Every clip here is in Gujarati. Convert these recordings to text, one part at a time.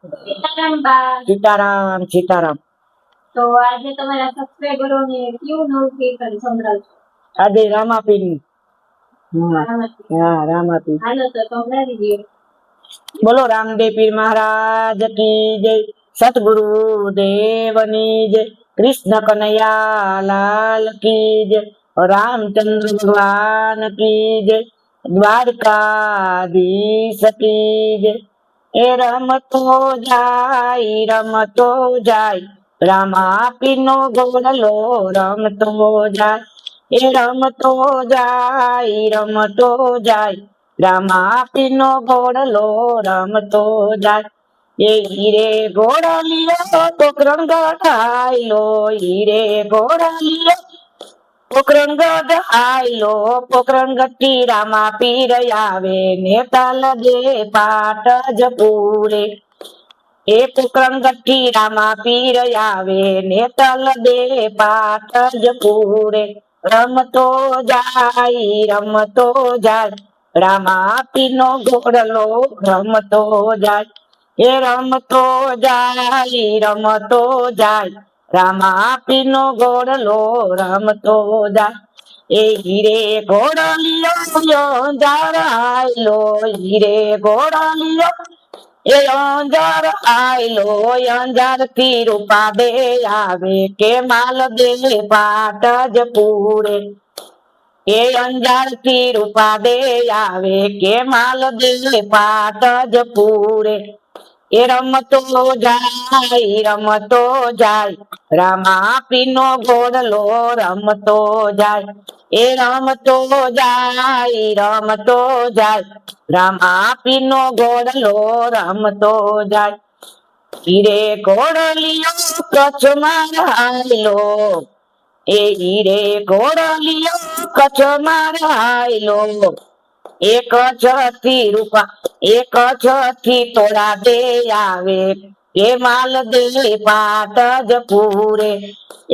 સીતારામ બા. સીતારામ સીતારામ. તો આજે તમારા સબસ્ક્રાઇબરોને કયું નવું કીર્તન સંભળાવશો? આજે રામાપીર. હા રામાપીર. હાલો તો સંભળાવી દો. બોલો રામદેવ પીર મહારાજ કી જય, સતગુરુ દેવની જય, કૃષ્ણ કનૈયા લાલ કી જય, રામચંદ્ર ભગવાન કી જય, દ્વારકાધીશ કી જય. એ રમતો જાય રામાપીરનો ઘોડલો રમતો જાય, એ રમતો જાય રામાપીરનો ઘોડલો રમતો જાય. એ હીરે ઘોડલિયો પોકરણ ગઢાયલો, હીરે ઘોડલિયો પોકરણ ગઢાયલો, પોકરણ ગઢી રામાપીર આવે નેતા લગે પાટ જ પૂરે. એ પોકરણ ગઢી રામાપીર આવે નેતા લગે પાટ જ પૂરે. રમતો જાય રામાપીરનો ઘોડલો રમતો જાય, એ રમતો જાય રામાપીરનો ઘોડલો રમતો જાય. એ હીરે ઘોડલિયો અંજારાયલો, હીરે ઘોડલિયો એ અંજાર આયલો, અંજાર થી રૂપા દે આવે કે માલ દે પાટ જ પૂરે. એ અંજાર થી રૂપા દે આવે કે માલ દે પાટ જ પૂરે. એ રમતો જાય રામાપીરનો ઘોડલો રમતો જાય, એ રમતો જાય રામાપીરનો ઘોડલો રમતો જાય. હીરે ઘોડલિયો કચ્છમાં રાયલો, એ હીરે ઘોડલિયો કચ્છમાં રાયલો, એક છથી રૂપા એક છથી તોડા દે આવે કે માલ દે પાટ જ પૂરે.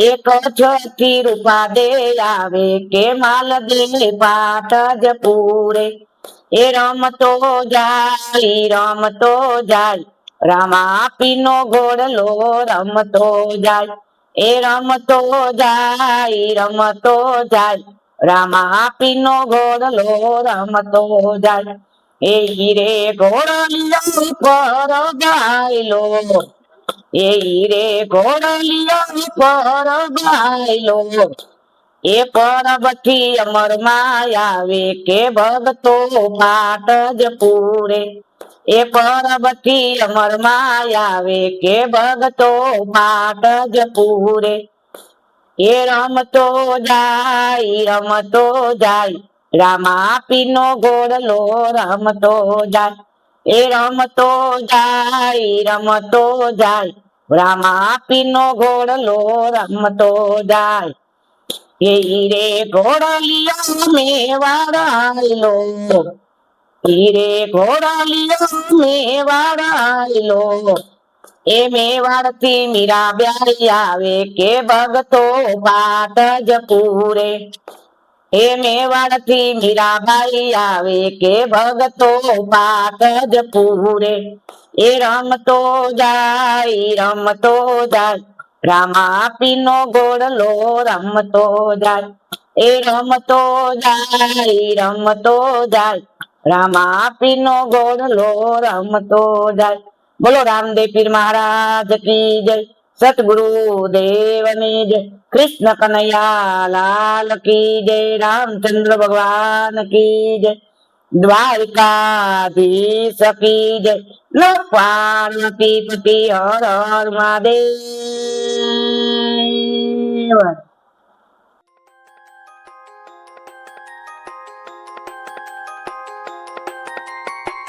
એક છથી રૂપા દે આવે કે માલ દે પાટ જ પૂરે. એ રમતો જાય રામાપીરનો ઘોડલો રમતો જાય, એ રમતો જાય રામાપીરનો ઘોડલો રમતો જાય. એ હીરે ઘોડલિયો પર ગાયલો, એ હીરે ઘોડલિયો પર ગાયલો, એ પરબથી અમરમાં આવે કે ભગતો પાટ જ પૂરે. એ પરબથી અમરમાં આવે કે ભગતો પાટ જ પૂરે. એ રમતો જાય રામાપીરનો ઘોડલો રમતો જાય, એ રમતો જાય રામાપીરનો ઘોડલો રમતો જાય. એ હીરે ઘોડલિયો મેવાડાયલો, હીરે ઘોડલિયો મેવાડાયલો, એ મેવાડ થી મીરાબાઈ આવે કે ભગતો પાટ જ પૂરે. એ મેવાડ થી મીરાબાઈ આવે કે ભગતો પાટ જ પૂરે. એ રમતો જાય રામાપીરનો ઘોડલો રમતો જાય, એ રમતો જાય રામાપીરનો ઘોડલો રમતો જાય. બોલો રામદેવ પીર મહારાજ કી જય, સતગુરુ દેવની જય, કૃષ્ણ કનૈયા લાલ કી જય, રામચંદ્ર ભગવાન કી જય, દ્વારકાધીશ કી જય. લો પાર્વતી પતિ હર હર મહાદેવ.